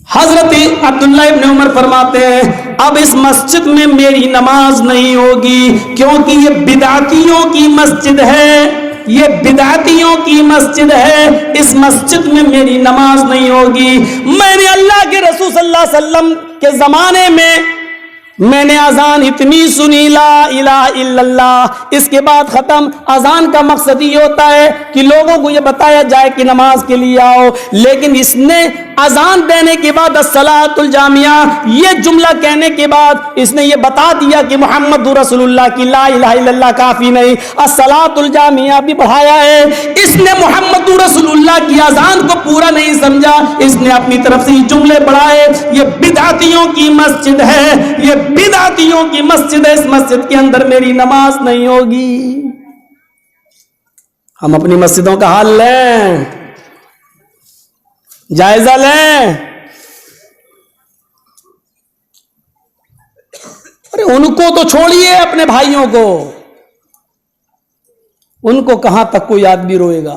حضرت عبداللہ ابن عمر فرماتے ہیں اب اس مسجد میں میری نماز نہیں ہوگی کیونکہ یہ بدعتیوں کی مسجد ہے، یہ بدعتیوں کی مسجد ہے، اس مسجد میں میری نماز نہیں ہوگی۔ میں نے اللہ کے رسول صلی اللہ علیہ وسلم کے زمانے میں نے اذان اتنی سنی لا الہ الا اللہ، اس کے بعد ختم۔ اذان کا مقصد یہ ہوتا ہے کہ لوگوں کو یہ بتایا جائے کہ نماز کے لیے آؤ، لیکن اس نے اذان دینے کے بعد الصلاۃ الجامعہ یہ جملہ کہنے کے بعد اس نے یہ بتا دیا کہ محمد رسول اللہ کی لا الہ الا اللہ کافی نہیں، الصلاۃ الجامعہ بھی بڑھایا ہے۔ اس نے محمد رسول اللہ کی اذان کو پورا نہیں سمجھا، اس نے اپنی طرف سے یہ جملے بڑھائے۔ یہ بدعتیوں کی مسجد ہے، یہ بدعتیوں کی مسجد ہے، اس مسجد کے اندر میری نماز نہیں ہوگی۔ ہم اپنی مسجدوں کا حال لیں، جائزہ لیں۔ ارے ان کو تو چھوڑیے، اپنے بھائیوں کو، ان کو کہاں تک کوئی آدمی روئے گا۔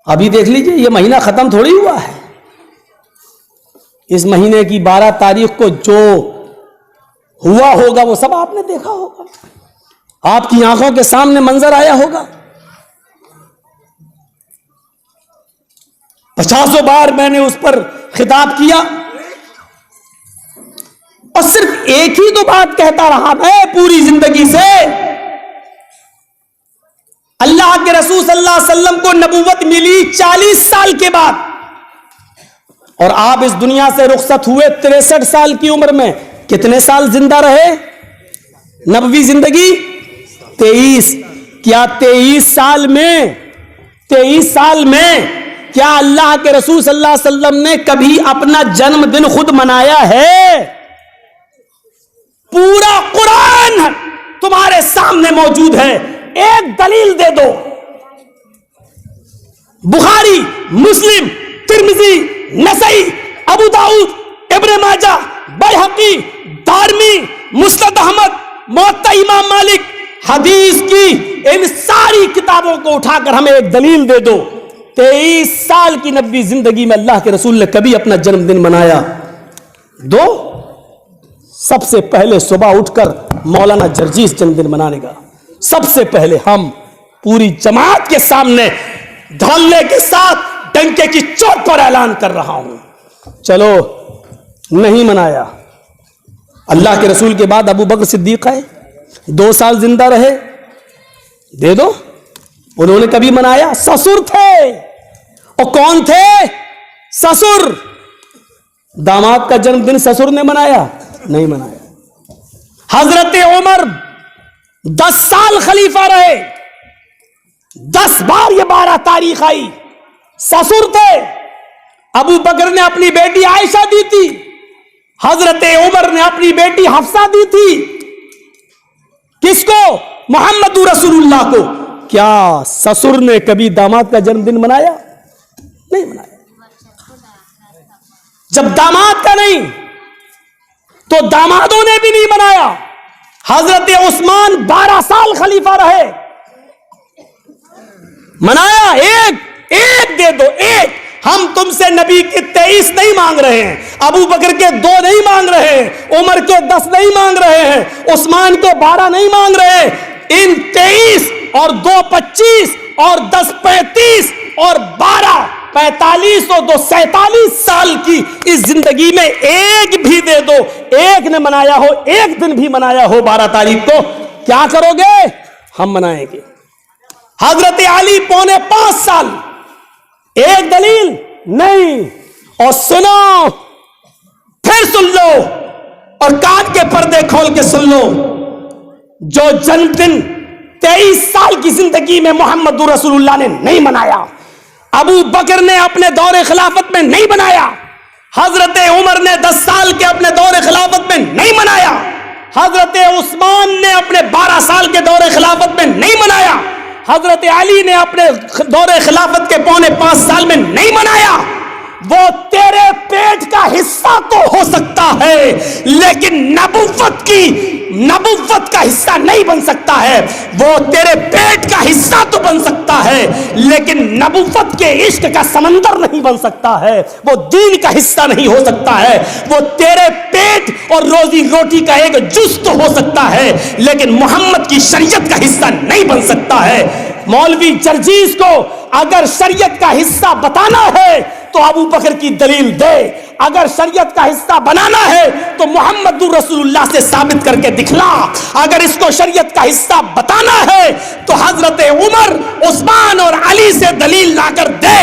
ابھی دیکھ لیجئے یہ مہینہ ختم تھوڑی ہوا ہے، اس مہینے کی 12 تاریخ کو جو ہوا ہوگا وہ سب آپ نے دیکھا ہوگا، آپ کی آنکھوں کے سامنے منظر آیا ہوگا۔ 50 بار میں نے اس پر خطاب کیا اور صرف ایک ہی تو بات کہتا رہا میں پوری زندگی سے۔ اللہ کے رسول صلی اللہ علیہ وسلم کو نبوت ملی 40 سال کے بعد، اور آپ اس دنیا سے رخصت ہوئے 63 سال کی عمر میں۔ کتنے سال زندہ رہے نبوی زندگی؟ 23۔ کیا 23 سال میں کیا اللہ کے رسول صلی اللہ علیہ وسلم نے کبھی اپنا جنم دن خود منایا ہے؟ پورا قرآن تمہارے سامنے موجود ہے، ایک دلیل دے دو۔ بخاری، مسلم، ترمذی، نسائی، ابو داؤد، ابن ماجہ، بیہقی، دارمی، مسند احمد، موطا امام مالک، حدیث کی ان ساری کتابوں کو اٹھا کر ہمیں ایک دلیل دے دو۔ 23 سال کی نبوی زندگی میں اللہ کے رسول نے کبھی اپنا جنم دن منایا؟ دو، سب سے پہلے صبح اٹھ کر مولانا جرجیس جنم دن منانے کا، سب سے پہلے ہم پوری جماعت کے سامنے دھڑلے کے ساتھ ڈنکے کی چوٹ پر اعلان کر رہا ہوں، چلو نہیں منایا۔ اللہ کے رسول کے بعد ابو بکر صدیق ہے، 2 سال زندہ رہے، دے دو، انہوں نے کبھی منایا؟ سسر تھے، اور کون تھے؟ سسر۔ داماد کا جنم دن سسر نے منایا؟ نہیں منایا۔ حضرت عمر 10 سال خلیفہ رہے، 10 بار یہ 12 تاریخ آئی، سسر تھے۔ ابو بکر نے اپنی بیٹی عائشہ دی تھی، حضرت عمر نے اپنی بیٹی حفصہ دی تھی۔ کس کو؟ محمد رسول اللہ کو۔ کیا سسر نے کبھی داماد کا جنم دن منایا؟ نہیں منایا۔ جب داماد کا نہیں تو دامادوں نے بھی نہیں منایا۔ حضرت عثمان 12 سال خلیفہ رہے، منایا؟ ایک دے دو، ایک۔ ہم تم سے نبی کے 23 نہیں مانگ رہے ہیں، ابو بکر کے 2 نہیں مانگ رہے ہیں، عمر کے 10 نہیں مانگ رہے ہیں، عثمان کے 12 نہیں مانگ رہے۔ ان 23 اور 2 25 اور 10 35 اور 12 45 اور 2 47 سال کی اس زندگی میں ایک بھی دے دو، ایک نے منایا ہو، ایک دن بھی منایا ہو 12 تاریخ کو، کیا کرو گے؟ ہم منائیں گے۔ حضرت علی 4.25 سال، ایک دلیل نہیں۔ اور سنو، پھر سن لو اور کان کے پردے کھول کے سن لو، جو جنم دن 23 سال کی زندگی میں محمد رسول اللہ نے نہیں منایا، ابو بکر نے اپنے دور خلافت میں نہیں منایا، حضرت عمر نے 10 سال کے اپنے دور خلافت میں نہیں منایا، حضرت عثمان نے اپنے 12 سال کے دور خلافت میں نہیں منایا، حضرت علی نے اپنے دور خلافت کے 4.25 سال میں نہیں منایا، وہ تیرے پیٹ کا حصہ تو ہو سکتا ہے لیکن نبوت کا حصہ نہیں بن سکتا ہے. وہ تیرے پیٹ کا حصہ تو بن سکتا ہے لیکن نبوت کے عشق کا سمندر نہیں بن سکتا ہے. وہ دین کا حصہ نہیں ہو سکتا ہے. وہ تیرے پیٹ اور روزی روٹی کا ایک جز تو ہو سکتا ہے لیکن محمد کی شریعت کا حصہ نہیں بن سکتا ہے. مولوی جرجیز کو اگر شریعت کا حصہ بتانا ہے تو ابو بکر کی دلیل دے, اگر شریعت کا حصہ بنانا ہے تو محمد رسول اللہ سے ثابت کر کے دکھلا, اگر اس کو شریعت کا حصہ بتانا ہے تو حضرت عمر, عثمان اور علی سے دلیل لا کر دے,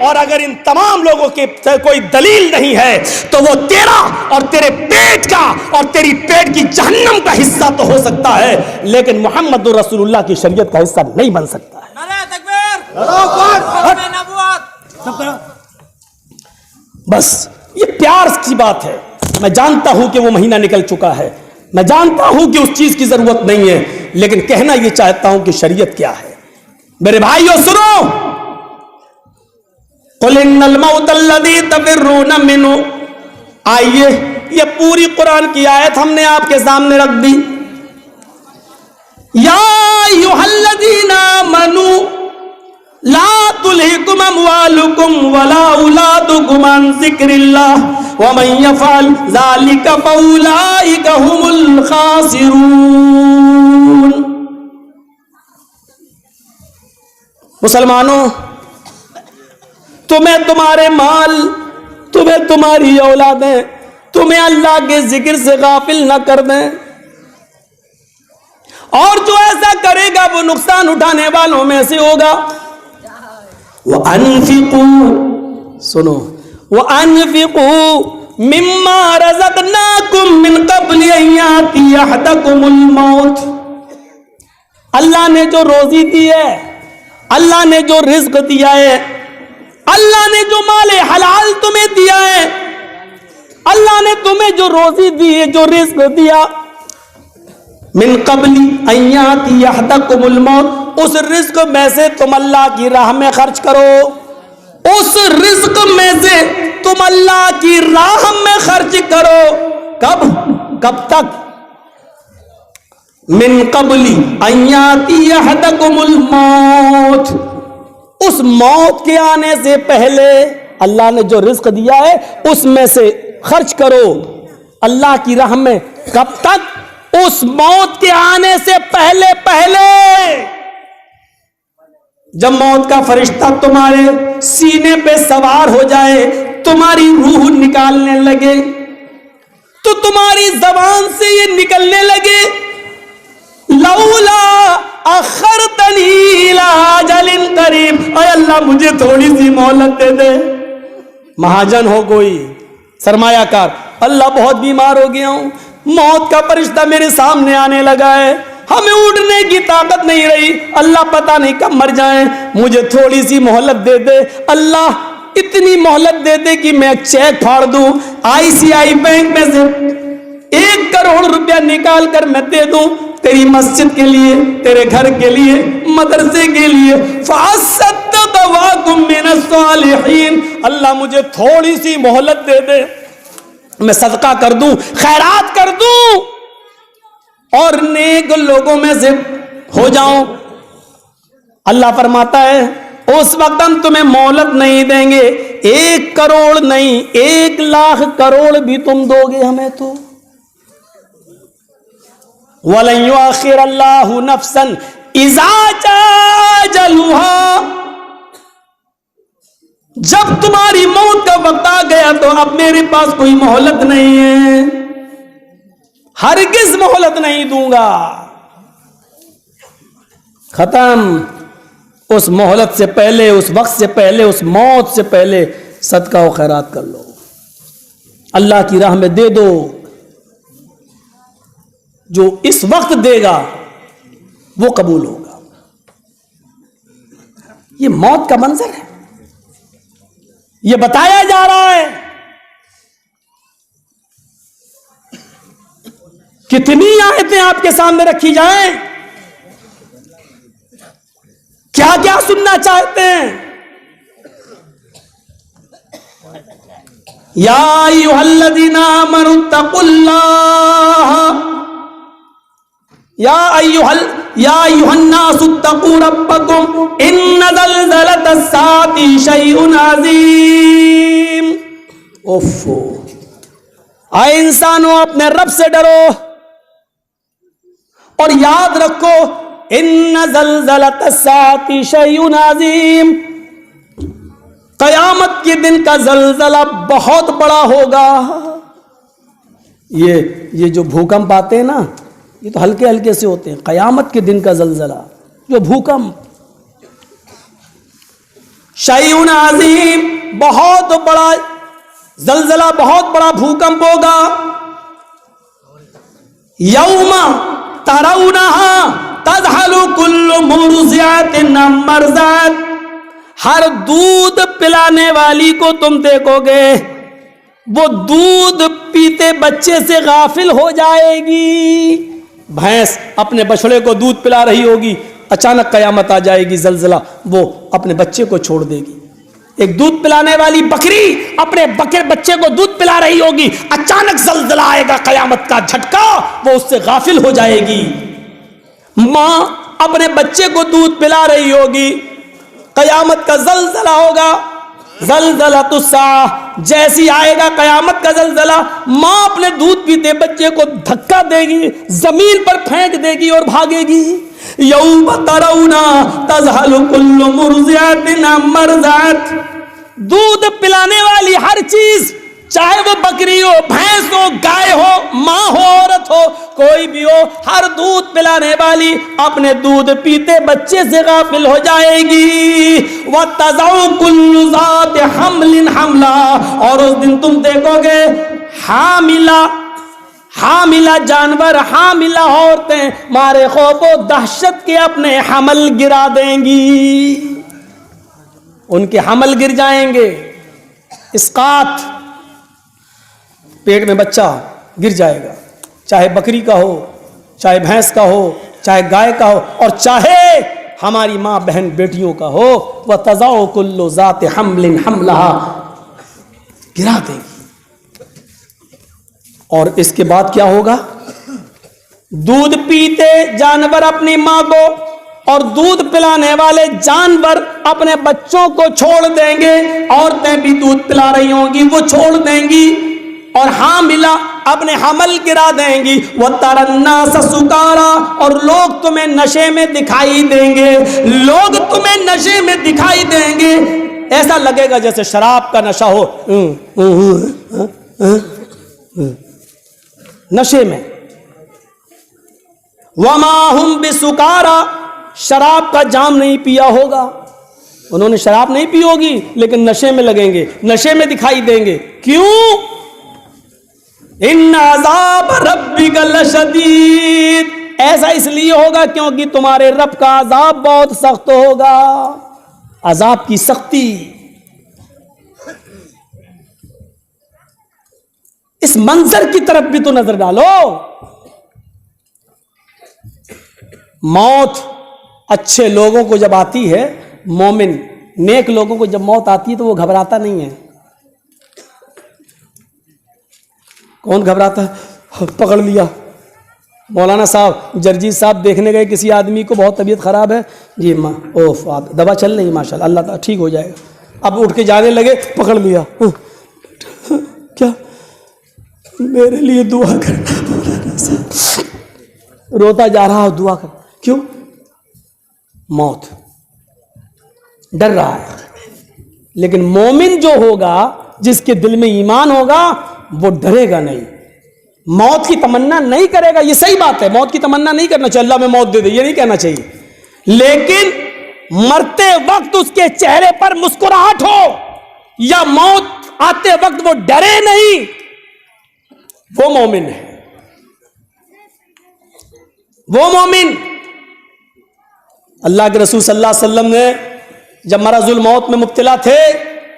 اور اگر ان تمام لوگوں کے کوئی دلیل نہیں ہے تو وہ تیرا اور تیرے پیٹ کا اور تیری پیٹ کی جہنم کا حصہ تو ہو سکتا ہے لیکن محمد رسول اللہ کی شریعت کا حصہ نہیں بن سکتا ہے. نعرہ تکبیر, نبوت. بس یہ پیار کی بات ہے. میں جانتا ہوں کہ وہ مہینہ نکل چکا ہے, میں جانتا ہوں کہ اس چیز کی ضرورت نہیں ہے, لیکن کہنا یہ چاہتا ہوں کہ شریعت کیا ہے. میرے بھائیو سنو, قل ان الموت الذی تفرون منہ. آئیے یہ پوری قرآن کی آیت ہم نے آپ کے سامنے رکھ دی. یا ایھا الذین آمنوا لا تلہکم اموالکم ولا اولادکم عن ذکر اللہ ومن یفعل ذلک فاولئک هم الخاسرون. مسلمانوں, تمہیں تمہارے مال, تمہیں تمہاری اولادیں, تمہیں اللہ کے ذکر سے غافل نہ کر دیں, اور جو ایسا کرے گا وہ نقصان اٹھانے والوں میں سے ہوگا. وَأَنفِقُوا, سنو, وَأَنفِقُوا مِمَّا رَزَقْنَاكُم مِّن قَبْلِ أَن يَأْتِيَ أَحَدَكُمُ الْمَوْتُ. اللہ نے جو روزی دی ہے, اللہ نے جو رزق دیا ہے, اللہ نے جو مال حلال تمہیں دیا ہے, اللہ نے تمہیں جو روزی دی ہے, جو رزق دیا, من قبل ان یاتی احدکم الموت, اس رزق میں سے تم اللہ کی راہ میں خرچ کرو, اس رزق میں سے تم اللہ کی راہ میں خرچ کرو. کب تک؟ من قبل ان یاتی احدکم الموت, اس موت کے آنے سے پہلے اللہ نے جو رزق دیا ہے اس میں سے خرچ کرو اللہ کی راہ میں. کب تک؟ اس موت کے آنے سے پہلے. جب موت کا فرشتہ تمہارے سینے پہ سوار ہو جائے, تمہاری روح نکالنے لگے, تو تمہاری زبان سے یہ نکلنے لگے, لولا اخرتنی الی اجل قریب, اے اللہ مجھے تھوڑی سی مہلت دے دے. مہاجن ہو کوئی, سرمایہ کار, اللہ بہت بیمار ہو گیا ہوں, موت کا فرشتہ میرے سامنے آنے لگا ہے, ہمیں اٹھنے کی طاقت نہیں رہی, اللہ پتہ نہیں کب مر جائیں, مجھے تھوڑی سی مہلت دے دے. اللہ اتنی مہلت دے دے کہ میں چیک پھاڑ دوں, ICI بینک میں سے 1 کروڑ روپیہ نکال کر میں دے دوں تیری مسجد کے لیے, تیرے گھر کے لیے, مدرسے کے لیے. فَأَصَّدَّقَ وَأَكُن مِّنَ الصَّالِحِينَ. اللہ مجھے تھوڑی سی مہلت دے دے, میں صدقہ کر دوں, خیرات کر دوں اور نیک لوگوں میں سے ہو جاؤں. اللہ فرماتا ہے اس وقت ہم تمہیں مہلت نہیں دیں گے, 1 کروڑ نہیں 1,00,000 کروڑ بھی تم دو گے ہمیں تو. وَلَن يُؤَخِّرَ اللَّهُ نَفْسًا إِذَا جَاءَ أَجَلُهَا. جب تمہاری موت کا وقت آ گیا تو اب میرے پاس کوئی مہلت نہیں ہے, ہرگز مہلت نہیں دوں گا. ختم. اس مہلت سے پہلے, اس وقت سے پہلے, اس موت سے پہلے صدقہ و خیرات کر لو, اللہ کی راہ میں دے دو. جو اس وقت دے گا وہ قبول ہوگا. یہ موت کا منظر ہے, یہ بتایا جا رہا ہے. کتنی آیتیں آپ کے سامنے رکھی جائیں, کیا کیا سننا چاہتے ہیں. یا ایھا الذین آمنوا اتقوا اللہ یا ایھا الناس اتقوا ربکم ان زلزلۃ الساعۃ شیء عظیم. اوفو، اے انسانوں اپنے رب سے ڈرو اور یاد رکھو ان زلزلۃ الساعۃ شیء عظیم، قیامت کے دن کا زلزلہ بہت بڑا ہوگا. یہ جو بھوکمپ آتے ہیں نا، یہ تو ہلکے ہلکے سے ہوتے ہیں. قیامت کے دن کا زلزلہ جو بھوکمپ، شیء عظیم، بہت بڑا زلزلہ، بہت بڑا بھوکمپ ہوگا. یوم ترونہا تذہل کل مرضعۃ عما ارضعت، ہر دودھ پلانے والی کو تم دیکھو گے وہ دودھ پیتے بچے سے غافل ہو جائے گی. بھینس اپنے بچڑے کو دودھ پلا رہی ہوگی، اچانک قیامت آ جائے گی، زلزلہ، وہ اپنے بچے کو چھوڑ دے گی. ایک دودھ پلانے والی بکری اپنے بچے کو دودھ پلا رہی ہوگی، اچانک زلزلہ آئے گا، قیامت کا جھٹکا، وہ اس سے غافل ہو جائے گی. ماں اپنے بچے کو دودھ پلا رہی ہوگی، قیامت کا زلزلہ ہوگا. زلزلۃ الساعہ، جیسی آئے گا قیامت کا زلزلہ، ماں اپنے دودھ پیتے بچے کو دھکا دے گی، زمین پر پھینک دے گی اور بھاگے گی. یوم ترون تذہل کل مرضعۃ عما ارضعت، دودھ پلانے والی ہر چیز، چاہے وہ بکری ہو، بھینس ہو، گائے ہو، ماں ہو، عورت ہو، کوئی بھی ہو، ہر دودھ پلانے والی اپنے دودھ پیتے بچے سے غافل ہو جائے گی. وَتَضَعُ كُلُّ ذَاتِ حَمْلٍ حَمْلَهَا، اور اس دن تم دیکھو گے حاملہ جانور، حاملہ عورتیں مارے خوف و دہشت کے اپنے حمل گرا دیں گی. ان کے حمل گر جائیں گے. اسقاط، پیٹ میں بچہ گر جائے گا، چاہے بکری کا ہو، چاہے بھینس کا ہو، چاہے گائے کا ہو، اور چاہے ہماری ماں بہن بیٹیوں کا ہو. وَتَضَعُ كُلُّ ذَاتِ حَمْلٍ حَمْلَهَا، گرا دے گی. اور اس کے بعد کیا ہوگا؟ دودھ پیتے جانور اپنی ماں کو اور دودھ پلانے والے جانور اپنے بچوں کو چھوڑ دیں گے. عورتیں بھی دودھ پلا رہی ہوں گی، وہ چھوڑ دیں گی، اور حاملہ اپنے حمل گرا دیں گی. وَتَرَى النَّاسَ سُكَارَىٰ، اور لوگ تمہیں نشے میں دکھائی دیں گے. لوگ تمہیں نشے میں دکھائی دیں گے، ایسا لگے گا جیسے شراب کا نشہ ہو، نشے میں. وَمَا هُمْ بِسُكَارَىٰ، شراب کا جام نہیں پیا ہوگا، انہوں نے شراب نہیں پی ہوگی، لیکن نشے میں لگیں گے، نشے میں دکھائی دیں گے. کیوں؟ ان عذاب ربک لشدید، ایسا اس لیے ہوگا کیونکہ تمہارے رب کا عذاب بہت سخت ہوگا. عذاب کی سختی. اس منظر کی طرف بھی تو نظر ڈالو. موت اچھے لوگوں کو جب آتی ہے، مومن نیک لوگوں کو جب موت آتی ہے تو وہ گھبراتا نہیں ہے. کون گھبراتا ہے؟ پکڑ لیا. مولانا صاحب، جرجیت صاحب دیکھنے گئے کسی آدمی کو، بہت طبیعت خراب ہے، جی ماں اوف آپ دوا چل رہی ماشاءاللہ، اللہ تعالیٰ ٹھیک ہو جائے گا. اب اٹھ کے جانے لگے، پکڑ لیا. کیا میرے لیے دعا کرنا مولانا صاحب. روتا جا رہا ہو، دعا کر. کیوں؟ موت، ڈر رہا ہے. لیکن مومن جو ہوگا، جس کے دل میں ایمان ہوگا، وہ ڈرے گا نہیں، موت کی تمنا نہیں کرے گا. یہ صحیح بات ہے، موت کی تمنا نہیں کرنا چاہیے، اللہ میں موت دے دے، یہ نہیں کہنا چاہیے. لیکن مرتے وقت اس کے چہرے پر مسکراہٹ ہو، یا موت آتے وقت وہ ڈرے نہیں، وہ مومن ہے. وہ مومن. اللہ کے رسول صلی اللہ علیہ وسلم نے جب مرض الموت میں مبتلا تھے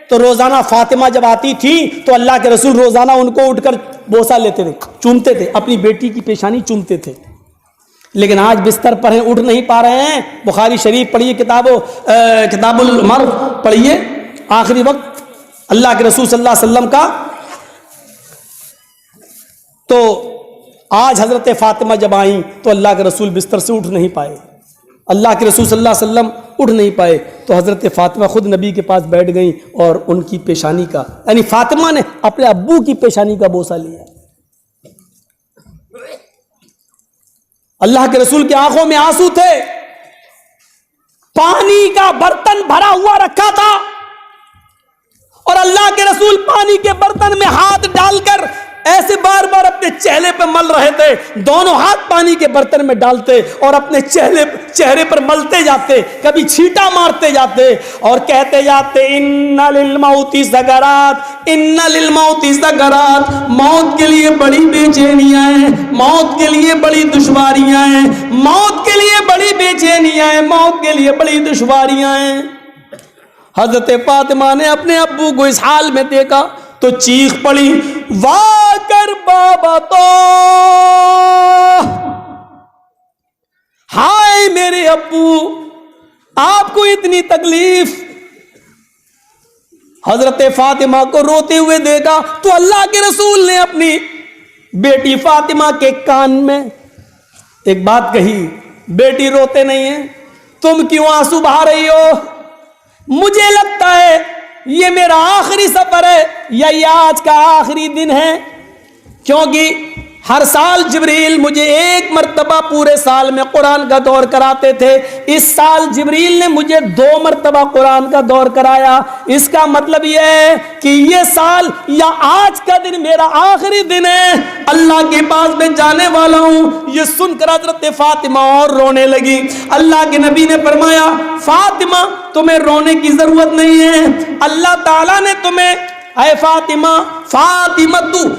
تو روزانہ فاطمہ جب آتی تھی تو اللہ کے رسول روزانہ ان کو اٹھ کر بوسہ لیتے تھے، چومتے تھے، اپنی بیٹی کی پیشانی چومتے تھے. لیکن آج بستر پر ہیں، اٹھ نہیں پا رہے ہیں. بخاری شریف پڑھیے، کتاب المرض پڑھیے، آخری وقت اللہ کے رسول صلی اللہ علیہ وسلم کا تو آج حضرت فاطمہ جب آئیں تو اللہ کے رسول بستر سے اٹھ نہیں پائے، اللہ کے رسول صلی اللہ علیہ وسلم اٹھ نہیں پائے، تو حضرت فاطمہ خود نبی کے پاس بیٹھ گئیں اور ان کی پیشانی کا، یعنی فاطمہ نے اپنے ابو کی پیشانی کا بوسہ لیا۔ اللہ کے رسول کی آنکھوں میں آنسو تھے، پانی کا برتن بھرا ہوا رکھا تھا اور اللہ کے رسول پانی کے برتن میں ہاتھ ڈال کر ایسے بار بار اپنے چہرے پہ مل رہے تھے، دونوں ہاتھ پانی کے برتن میں ڈالتے اور اپنے چہرے پر ملتے جاتے، کبھی چھینٹا مارتے جاتے اور کہتے جاتے ان للموت سکرات، ان للموت سکرات، موت کے لیے بڑی بے چینیاں ہیں، موت کے لیے بڑی دشواریاں ہیں، موت کے لیے بڑی بے چینیاں ہیں، موت کے لیے بڑی دشواریاں ہیں۔ حضرت فاطمہ نے اپنے ابو کو اس حال میں دیکھا تو چیخ پڑی، واہ کر بابا تو، ہائے میرے ابو، آپ کو اتنی تکلیف۔ حضرت فاطمہ کو روتے ہوئے دیکھا تو اللہ کے رسول نے اپنی بیٹی فاطمہ کے کان میں ایک بات کہی، بیٹی روتے نہیں ہیں، تم کیوں آنسو بہا رہی ہو؟ مجھے لگتا ہے یہ میرا آخری سفر ہے یا یہ آج کا آخری دن ہے، کیونکہ ہر سال جبریل مجھے ایک مرتبہ پورے سال میں قرآن کا دور کراتے تھے، اس سال جبریل نے مجھے 2 مرتبہ قرآن کا دور کرایا، اس کا مطلب یہ ہے کہ یہ سال یا آج کا دن میرا آخری دن ہے، اللہ کے پاس میں جانے والا ہوں۔ یہ سن کر حضرت فاطمہ اور رونے لگی۔ اللہ کے نبی نے فرمایا، فاطمہ تمہیں رونے کی ضرورت نہیں ہے، اللہ تعالیٰ نے تمہیں، اے فاطمہ، فاطمہ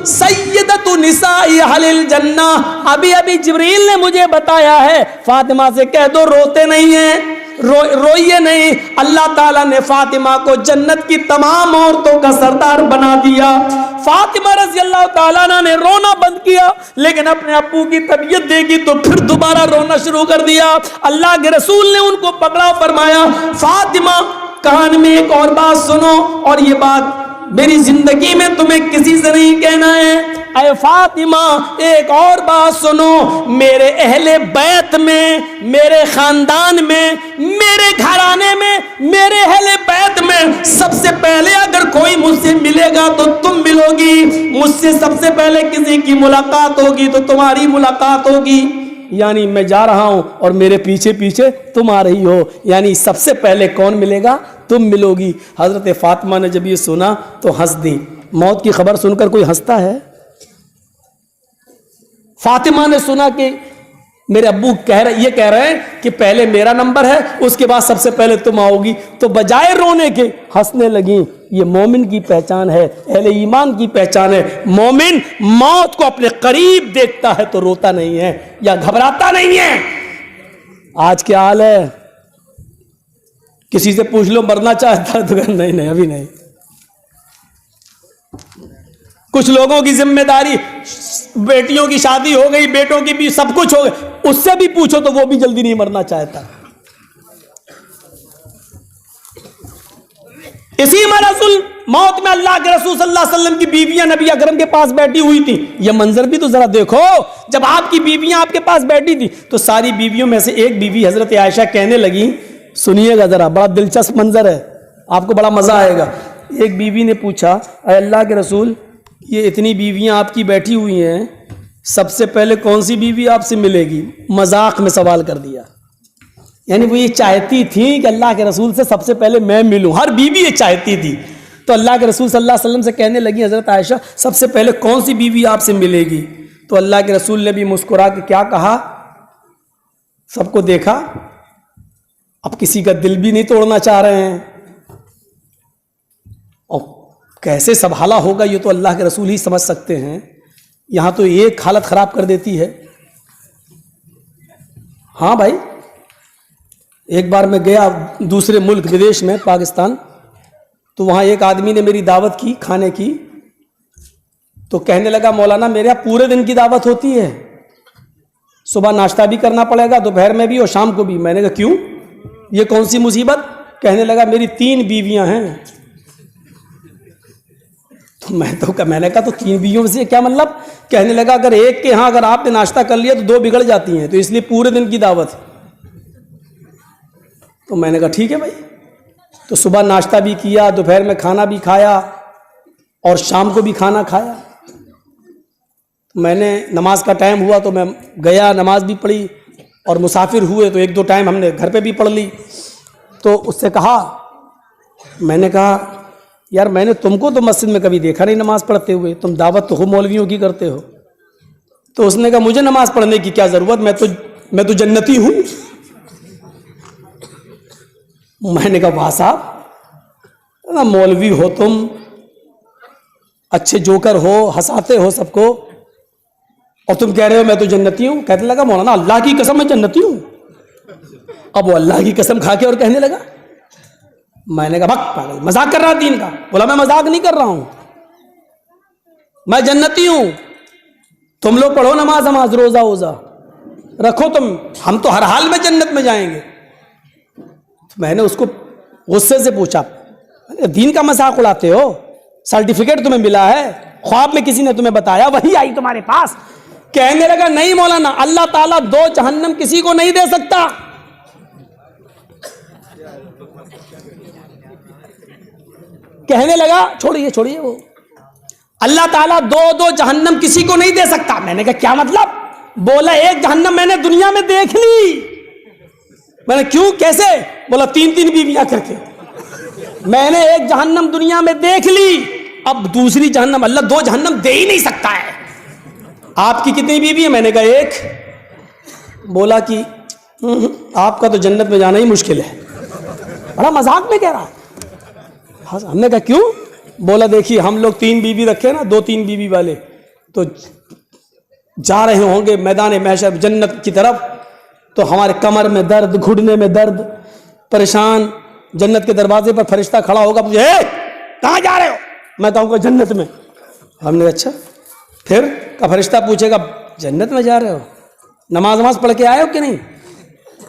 سیدۃ نساء اہل الجنہ، ابھی جبریل نے مجھے بتایا ہے، فاطمہ سے کہہ دو روتے نہیں ہیں، روئیے نہیں۔ اللہ تعالیٰ نے فاطمہ کو جنت کی تمام عورتوں کا سردار بنا دیا۔ فاطمہ رضی اللہ تعالیٰ عنہ نے رونا بند کیا، لیکن اپنے ابو کی طبیعت دیکھی تو پھر دوبارہ رونا شروع کر دیا۔ اللہ کے رسول نے ان کو پکڑا، فرمایا، فاطمہ کان میں ایک اور بات سنو، اور یہ بات میری زندگی میں تمہیں کسی سے نہیں کہنا ہے۔ اے فاطمہ ایک اور بات سنو، میرے اہل بیت میں، میرے خاندان میں، میرے گھرانے میں، میرے اہل بیت میں سب سے پہلے اگر کوئی مجھ سے ملے گا تو تم ملو گی، مجھ سے سب سے پہلے کسی کی ملاقات ہوگی تو تمہاری ملاقات ہوگی، یعنی میں جا رہا ہوں اور میرے پیچھے پیچھے تم آ رہی ہو، یعنی سب سے پہلے کون ملے گا؟ تم ملو گی۔ حضرت فاطمہ نے جب یہ سنا تو ہنس دی۔ موت کی خبر سن کر کوئی ہنستا ہے؟ فاطمہ نے سنا کہ میرے ابو یہ کہہ رہے ہیں کہ پہلے میرا نمبر ہے، اس کے بعد سب سے پہلے تم آؤ گی، تو بجائے رونے کے ہنسنے لگیں۔ یہ مومن کی پہچان ہے، اہل ایمان کی پہچان ہے۔ مومن موت کو اپنے قریب دیکھتا ہے تو روتا نہیں ہے یا گھبراتا نہیں ہے۔ آج کیا حال ہے؟ کسی سے پوچھ لو مرنا چاہتا ہے تو نہیں ابھی نہیں۔ کچھ لوگوں کی ذمہ داری، بیٹیوں کی شادی ہو گئی، بیٹوں کی بھی سب کچھ ہو گئی، اس سے بھی پوچھو تو وہ بھی جلدی نہیں مرنا چاہتا۔ اسی مرض الموت میں اللہ کے رسول صلی اللہ علیہ وسلم کی بیویاں نبی اکرم کے پاس بیٹھی ہوئی تھی۔ یہ منظر بھی تو ذرا دیکھو، جب آپ کی بیویاں آپ کے پاس بیٹھی تھی تو ساری بیویوں میں سے ایک بیوی حضرت عائشہ کہنے لگی، سنیے گا ذرا، بڑا دلچسپ منظر ہے، آپ کو بڑا مزہ آئے گا۔ ایک بیوی نے پوچھا، اے اللہ کے رسول، یہ اتنی بیویاں آپ کی بیٹھی ہوئی ہیں، سب سے پہلے کون سی بیوی آپ سے ملے گی؟ مذاق میں سوال کر دیا، یعنی وہ یہ چاہتی تھی کہ اللہ کے رسول سے سب سے پہلے میں ملوں، ہر بیوی یہ چاہتی تھی۔ تو اللہ کے رسول صلی اللہ علیہ وسلم سے کہنے لگی حضرت عائشہ، سب سے پہلے کون سی بیوی آپ سے ملے گی؟ تو اللہ کے رسول نے بھی مسکرا کے کیا کہا؟ سب کو دیکھا، اب کسی کا دل بھی نہیں توڑنا چاہ رہے ہیں، اور کیسے سنبھالا ہوگا یہ تو اللہ کے رسول ہی سمجھ سکتے ہیں۔ یہاں تو ایک حالت خراب کر دیتی ہے۔ ہاں بھائی، ایک بار میں گیا دوسرے ملک، ودیش میں، پاکستان، تو وہاں ایک آدمی نے میری دعوت کی کھانے کی، تو کہنے لگا مولانا میرے یہاں پورے دن کی دعوت ہوتی ہے، صبح ناشتہ بھی کرنا پڑے گا، دوپہر میں بھی اور شام کو بھی۔ میں نے کہا کیوں، یہ کون سی مصیبت؟ کہنے لگا میری 3 بیویاں ہیں۔ میں نے کہا تو 3 بیویوں سے کیا مطلب؟ کہنے لگا اگر ایک کے ہاں اگر آپ نے ناشتہ کر لیا تو 2 بگڑ جاتی ہیں، تو اس لیے پورے دن کی دعوت۔ تو میں نے کہا ٹھیک ہے بھائی۔ تو صبح ناشتہ بھی کیا، دوپہر میں کھانا بھی کھایا اور شام کو بھی کھانا کھایا۔ میں نے نماز کا ٹائم ہوا تو میں گیا، نماز بھی پڑھی، اور مسافر ہوئے تو 1-2 ٹائم ہم نے گھر پہ بھی پڑھ لی۔ تو اس سے کہا، میں نے کہا یار میں نے تم کو تو مسجد میں کبھی دیکھا نہیں نماز پڑھتے ہوئے، تم دعوت تو مولویوں کی کرتے ہو۔ تو اس نے کہا مجھے نماز پڑھنے کی کیا ضرورت، میں تو جنتی ہوں۔ میں نے کہا واہ صاحب، مولوی ہو تم، اچھے جوکر ہو، ہنساتے ہو سب کو، اور تم کہہ رہے ہو میں تو جنتی ہوں۔ کہنے لگا مولانا اللہ کی قسم میں جنتی ہوں۔ اب وہ اللہ کی قسم کھا کے اور کہنے لگا۔ میں نے کہا بھگ پاگل، مذاق کر رہا دین کا؟ بولا میں مذاق نہیں کر رہا ہوں، میں جنتی ہوں۔ تم لوگ پڑھو نماز روزہ ووزہ رکھو تم، ہم تو ہر حال میں جنت میں جائیں گے۔ میں نے اس کو غصے سے پوچھا دین کا مذاق اڑاتے ہو؟ سرٹیفکیٹ تمہیں ملا ہے؟ خواب میں کسی نے تمہیں بتایا؟ وہی آئی تمہارے پاس؟ کہنے لگا نہیں مولانا، اللہ تعالیٰ 2 جہنم کسی کو نہیں دے سکتا۔ کہنے لگا چھوڑیے وہ، اللہ تعالیٰ 2 جہنم کسی کو نہیں دے سکتا۔ میں نے کہا کیا مطلب؟ بولا 1 جہنم میں نے دنیا میں دیکھ لی۔ میں نے کیوں کیسے؟ بولا 3 بیویاں کر کے میں نے 1 جہنم دنیا میں دیکھ لی، اب دوسری جہنم اللہ 2 جہنم دے ہی نہیں سکتا ہے۔ آپ کی کتنی بیوی ہیں؟ میں نے کہا 1۔ بولا کہ آپ کا تو جنت میں جانا ہی مشکل ہے۔ بڑا مذاق میں کہہ رہا۔ ہم نے کہا کیوں؟ بولا دیکھیے ہم لوگ 3 بیوی رکھے نا، 2-3 بیوی والے، تو جا رہے ہوں گے میدان محشر جنت کی طرف، تو ہمارے کمر میں درد، گھٹنے میں درد، پریشان، جنت کے دروازے پر فرشتہ کھڑا ہوگا، مجھے کہاں جا رہے ہو؟ میں کہوں گا جنت میں۔ ہم نے اچھا پھر کا فرشتہ پوچھے گا جنت میں جا رہے ہو، نماز پڑھ کے آئے ہو کہ نہیں؟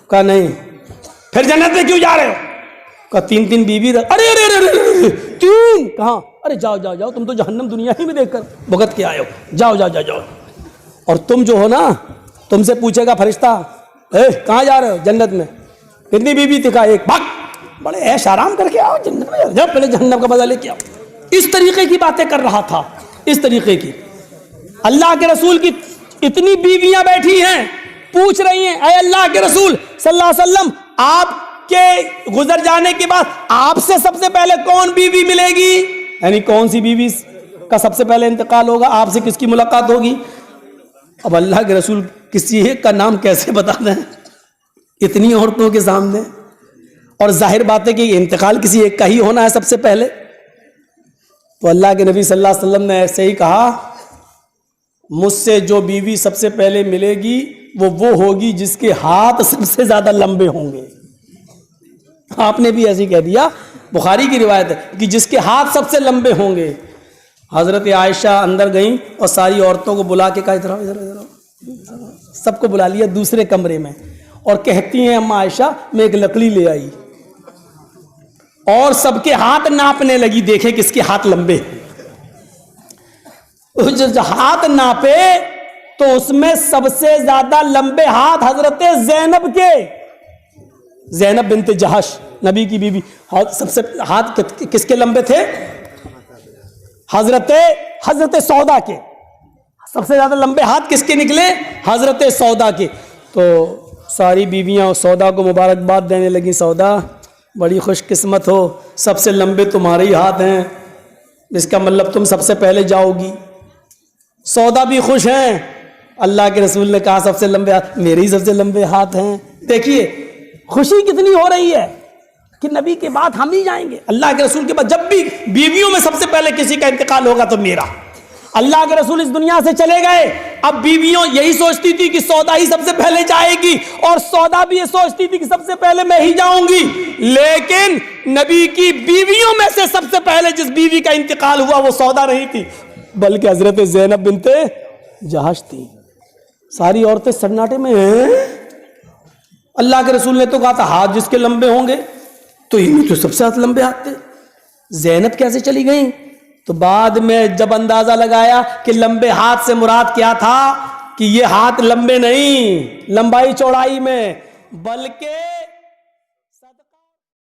کہا نہیں۔ پھر جنت میں کیوں جا رہے ہو؟ کہا 3 بیوی ارے 3 کہاں؟ ارے جاؤ تم تو جہنم دنیا ہی میں دیکھ کر بھگت کے آئے ہو، جاؤ۔ اور تم جو ہو نا، تم سے پوچھے گا فرشتہ کہاں جا رہے ہو؟ جنت میں۔ کتنی بیوی تھی؟ کہا 1۔ بھاگ، بڑے ایش آرام کر کے آؤ جنت میں، جاؤ پہلے جہنم کا مزہ لے کے آؤ۔ اس طریقے کی باتیں کر رہا تھا، اس طریقے کی۔ اللہ کے رسول کی اتنی بیویاں بیٹھی ہیں، پوچھ رہی ہیں اے اللہ کے رسول صلی اللہ علیہ وسلم، آپ کے گزر جانے کے بعد آپ سے سب سے پہلے کون بیوی ملے گی؟ یعنی کون سی بیوی کا سب سے پہلے انتقال ہوگا، آپ سے کس کی ملاقات ہوگی؟ اب اللہ کے رسول کسی ایک کا نام کیسے بتا دیں اتنی عورتوں کے سامنے؟ اور ظاہر بات ہے کہ انتقال کسی ایک کا ہی ہونا ہے سب سے پہلے۔ تو اللہ کے نبی صلی اللہ علیہ وسلم نے ایسے ہی کہا، مجھ سے جو بیوی سب سے پہلے ملے گی وہ ہوگی جس کے ہاتھ سب سے زیادہ لمبے ہوں گے۔ آپ نے بھی ایسے ہی کہہ دیا، بخاری کی روایت ہے کہ جس کے ہاتھ سب سے لمبے ہوں گے۔ حضرت عائشہ اندر گئیں اور ساری عورتوں کو بلا کے کہا ادھر سب کو بلا لیا دوسرے کمرے میں، اور کہتی ہیں اما عائشہ میں ایک لکڑی لے آئی اور سب کے ہاتھ ناپنے لگی، دیکھے کس کے ہاتھ لمبے ہیں۔ جو ہاتھ ناپے تو اس میں سب سے زیادہ لمبے ہاتھ حضرت زینب کے، زینب بنت جہش نبی کی بیوی، سب سے ہاتھ کس کے لمبے تھے؟ حضرت سودا کے۔ سب سے زیادہ لمبے ہاتھ کس کے نکلے؟ حضرت سودا کے۔ تو ساری بیویاں سودا کو مبارکباد دینے لگی، سودا بڑی خوش قسمت ہو، سب سے لمبے تمہارے ہی ہاتھ ہیں، اس کا مطلب تم سب سے پہلے جاؤ گی۔ سودا بھی خوش ہیں، اللہ کے رسول نے کہا سب سے لمبے ہاتھ میرے ہی سب سے لمبے ہاتھ ہیں۔ دیکھیے خوشی کتنی ہو رہی ہے کہ نبی کے بعد ہم ہی جائیں گے، اللہ کے رسول کے بعد جب بھی بیویوں میں سب سے پہلے کسی کا انتقال ہوگا تو میرا۔ اللہ کے رسول اس دنیا سے چلے گئے، اب بیویوں یہی سوچتی تھی کہ سودا ہی سب سے پہلے جائے گی، اور سودا بھی یہ سوچتی تھی کہ سب سے پہلے میں ہی جاؤں گی، لیکن نبی کی بیویوں میں سے سب سے پہلے جس بیوی کا انتقال ہوا وہ سودا نہیں تھی بلکہ حضرت زینب بنت جہش تھی۔ ساری عورتیں سناٹے میں ہیں۔ اللہ کے رسول نے تو کہا تھا ہاتھ جس کے لمبے ہوں گے، تو ان تو سب سے زیادہ لمبے ہاتھ تھے۔ زینب کیسے چلی گئیں؟ تو بعد میں جب اندازہ لگایا کہ لمبے ہاتھ سے مراد کیا تھا کہ یہ ہاتھ لمبے نہیں لمبائی چوڑائی میں بلکہ